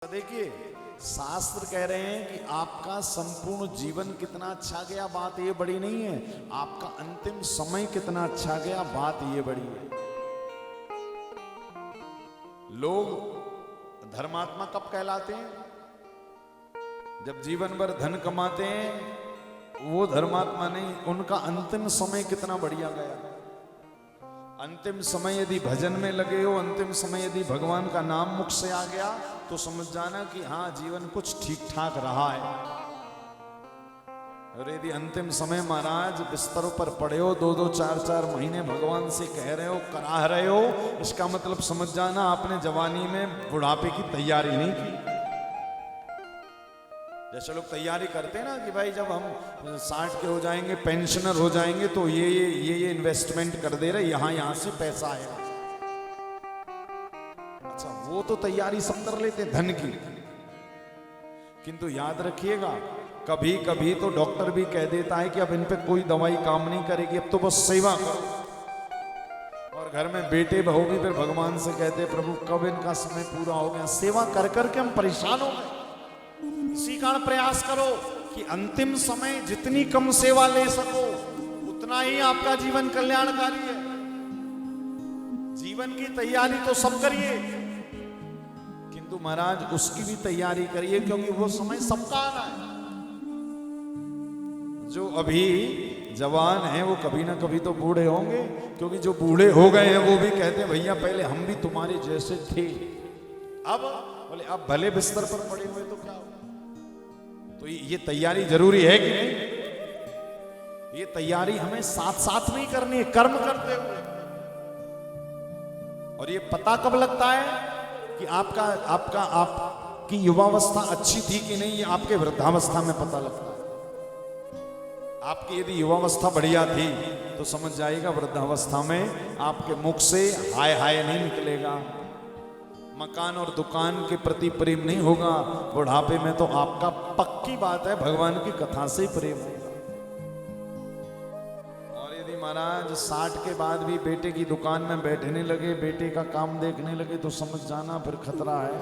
देखिए, शास्त्र कह रहे हैं कि आपका संपूर्ण जीवन कितना अच्छा गया, बात ये बड़ी नहीं है। आपका अंतिम समय कितना अच्छा गया, बात ये बड़ी है। लोग धर्मात्मा कब कहलाते हैं? जब जीवन भर धन कमाते हैं, वो धर्मात्मा नहीं। उनका अंतिम समय कितना बढ़िया गया। अंतिम समय यदि भजन में लगे हो, अंतिम समय यदि भगवान का नाम मुख से आ गया, तो समझ जाना कि हाँ, जीवन कुछ ठीक ठाक रहा है। और यदि अंतिम समय महाराज बिस्तरों पर पड़े हो, 2-2, 4-4 महीने भगवान से कह रहे हो, कराह रहे हो, इसका मतलब समझ जाना आपने जवानी में बुढ़ापे की तैयारी नहीं की। जैसे लोग तैयारी करते हैं ना कि भाई जब हम 60 के हो जाएंगे, पेंशनर हो जाएंगे, तो ये इन्वेस्टमेंट कर दे रहे, यहाँ से पैसा आएगा। अच्छा, वो तो तैयारी सब कर लेते धन की, किंतु याद रखिएगा, कभी कभी तो डॉक्टर भी कह देता है कि अब इन पे कोई दवाई काम नहीं करेगी, अब तो बस सेवा करो। और घर में बेटे बहू भी फिर भगवान से कहते, प्रभु कब इनका समय पूरा हो गया। सेवा कर करके हम परेशान हो गए। इसी कारण प्रयास करो कि अंतिम समय जितनी कम सेवा ले सको, उतना ही आपका जीवन कल्याणकारी है। जीवन की तैयारी तो सब करिए, किंतु महाराज उसकी भी तैयारी करिए, क्योंकि वो समय सबका आना है। जो अभी जवान हैं वो कभी ना कभी तो बूढ़े होंगे, क्योंकि जो बूढ़े हो गए हैं वो भी कहते हैं भैया पहले हम भी तुम्हारे जैसे थे। अब बोले अब भले बिस्तर पर पड़े हुए तो क्या हो। तो ये तैयारी जरूरी है कि नहीं? ये तैयारी हमें साथ साथ नहीं करनी है, कर्म करते हुए। और ये पता कब लगता है कि आपकी युवावस्था अच्छी थी कि नहीं, ये आपके वृद्धावस्था में पता लगता है। आपकी यदि युवावस्था बढ़िया थी तो समझ जाइएगा वृद्धावस्था में आपके मुख से हाय हाय नहीं निकलेगा, मकान और दुकान के प्रति प्रेम नहीं होगा। बुढ़ापे में तो आपका पक्की बात है भगवान की कथा से प्रेम होगा। और यदि महाराज 60 के बाद भी बेटे की दुकान में बैठने लगे, बेटे का काम देखने लगे, तो समझ जाना फिर खतरा है।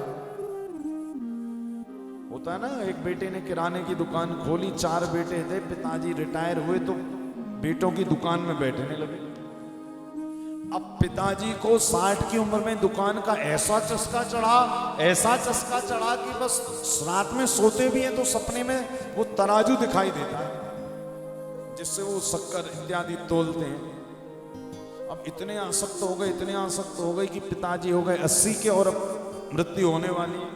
होता है ना, एक बेटे ने किराने की दुकान खोली, 4 बेटे थे, पिताजी रिटायर हुए तो बेटों की दुकान में बैठने लगे। अब पिताजी को 60 की उम्र में दुकान का ऐसा चस्का चढ़ा कि बस रात में सोते भी हैं तो सपने में वो तराजू दिखाई देता है जिससे वो शक्कर इत्यादि तोलते हैं। अब इतने आसक्त हो गए कि पिताजी हो गए 80 के और अब मृत्यु होने वाली है,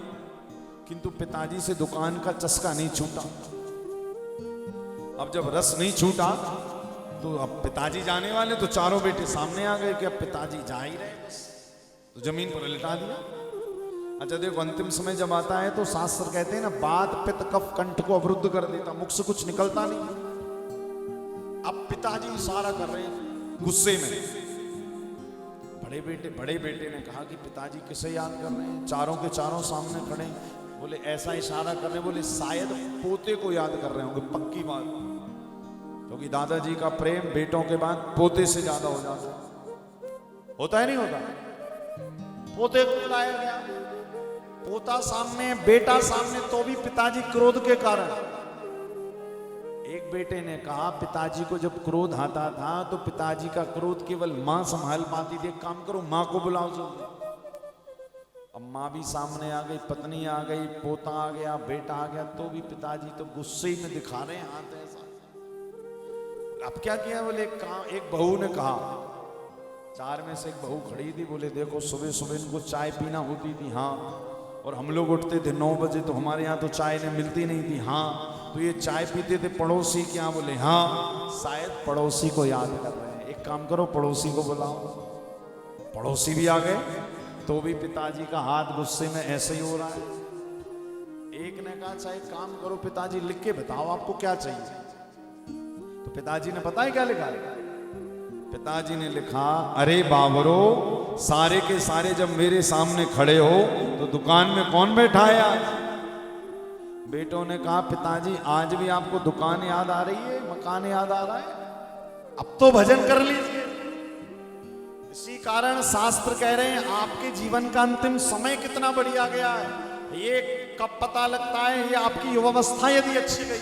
किंतु पिताजी से दुकान का चस्का नहीं छूटा। अब जब रस नहीं छूटा तो अब पिताजी जाने वाले, तो चारों बेटे सामने आ गए कि अब पिताजी जा ही रहे, बस तो जमीन पर लिटा दिया। अच्छा देखो, अंतिम समय जब आता है तो शास्त्र कहते हैं ना, बात पित्त कफ कंठ को अवरुद्ध कर देता, मुख से कुछ निकलता नहीं। अब पिताजी इशारा कर रहे हैं गुस्से में। बड़े बेटे ने कहा कि पिताजी किसे याद कर रहे हैं? चारों के चारों सामने खड़े, बोले ऐसा इशारा कर रहे हैं, बोले शायद पोते को याद कर रहे होंगे, पक्की बात, क्योंकि दादाजी का प्रेम बेटों के बाद पोते से ज्यादा हो जाता है। होता है नहीं होता? पोते को बुलाया गया, पोता सामने, बेटा सामने, तो भी पिताजी क्रोध के कारण। एक बेटे ने कहा, पिताजी को जब क्रोध आता था तो पिताजी का क्रोध केवल मां संभाल पाती थी, एक काम करो मां को बुलाओ जल्दी। अब मां भी सामने आ गई, पत्नी आ गई, पोता आ गया, बेटा आ गया, तो भी पिताजी तो गुस्से में दिखा रहे हैं हाथ ऐसा। अब क्या किया? बोले एक बहू ने कहा, 4 में से एक बहू खड़ी थी, बोले देखो सुबह सुबह इनको चाय पीना होती थी, हाँ, और हम लोग उठते थे 9 बजे, तो हमारे यहाँ तो चाय ने मिलती नहीं थी, हाँ, तो ये चाय पीते थे पड़ोसी क्या? बोले हाँ, शायद पड़ोसी को याद कर रहे हैं, एक काम करो पड़ोसी को बुलाओ। पड़ोसी भी आ गए, तो भी पिताजी का हाथ गुस्से में ऐसे ही हो रहा है। एक ने कहा, अच्छा एक काम करो पिताजी, लिख के बताओ आपको क्या चाहिए। तो पिताजी ने पता है क्या लिखा? पिताजी ने लिखा, अरे बाबरो, सारे के सारे जब मेरे सामने खड़े हो तो दुकान में कौन बैठा है आज? बेटों ने कहा, पिताजी आज भी आपको दुकान याद आ रही है, मकान याद आ रहा है, अब तो भजन कर लीजिए। इसी कारण शास्त्र कह रहे हैं आपके जीवन का अंतिम समय कितना बढ़िया गया है। ये कब पता लगता है? ये आपकी युवावस्था यदि अच्छी गई